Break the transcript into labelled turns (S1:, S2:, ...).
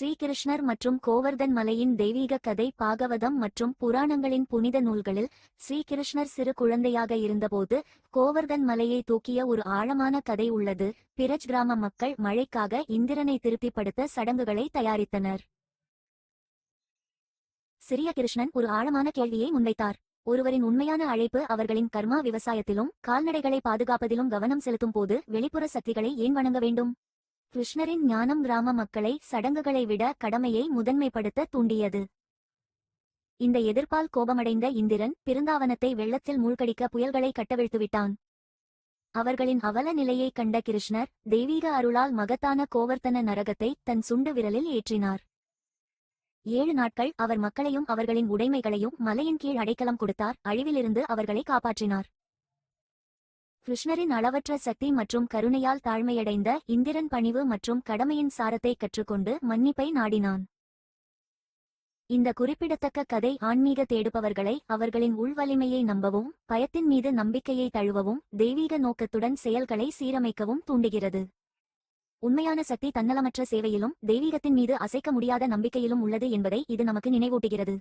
S1: ஸ்ரீகிருஷ்ணர் மற்றும் கோவர்தன் மலையின் தெய்வீக கதை பாகவதம் மற்றும் புராணங்களின் புனித நூல்களில் ஸ்ரீகிருஷ்ணர் சிறு குழந்தையாக இருந்தபோது கோவர்தன் மலையை தூக்கிய ஒரு ஆழமான கதை உள்ளது. பிரஜ் கிராம மக்கள் மழைக்காக இந்திரனை திருப்திப்படுத்த சடங்குகளை தயாரித்தனர். சிறிய கிருஷ்ணன் ஒரு ஆழமான கேள்வியை முன்வைத்தார். ஒருவரின் உண்மையான அழைப்பு அவர்களின் கர்மா விவசாயத்திலும் கால்நடைகளை பாதுகாப்பதிலும் கவனம் செலுத்தும் போது வெளிப்புற சக்திகளை ஏன் வணங்க வேண்டும்? கிருஷ்ணரின் ஞானம் கிராம மக்களை சடங்குகளை விட கடமையை முதன்மைப்படுத்த தூண்டியது. இந்த எதிர்ப்பால் கோபமடைந்த இந்திரன் பிருந்தாவனத்தை வெள்ளத்தில் மூழ்கடிக்க புயல்களை கட்டவிழ்த்துவிட்டான். அவர்களின் அவல நிலையை கண்ட கிருஷ்ணர் தெய்வீக அருளால் மகத்தான கோவர்த்தன நரகத்தை தன் சுண்டு விரலில் ஏற்றினார். 7 நாட்கள் அவர் மக்களையும் அவர்களின் உடைமைகளையும் மலையின் கீழ் அடைக்கலம் கொடுத்தார். அழிவிலிருந்து அவர்களை காப்பாற்றினார். கிருஷ்ணரின் அளவற்ற சக்தி மற்றும் கருணையால் தாழ்மையடைந்த இந்திரன் பணிவு மற்றும் கடமையின் சாரத்தை கற்றுக்கொண்டு மன்னிப்பை நாடினான். இந்த குறிப்பிடத்தக்க கதை ஆன்மீக தேடுபவர்களை அவர்களின் உள்வலிமையை நம்பவும், பயத்தின் மீது நம்பிக்கையை தழுவவும், தெய்வீக நோக்கத்துடன் செயல்களை சீரமைக்கவும் தூண்டுகிறது. உண்மையான சக்தி தன்னலமற்ற சேவையிலும் தெய்வீகத்தின் மீது அசைக்க முடியாத நம்பிக்கையிலும் உள்ளது என்பதை இது நமக்கு நினைவூட்டுகிறது.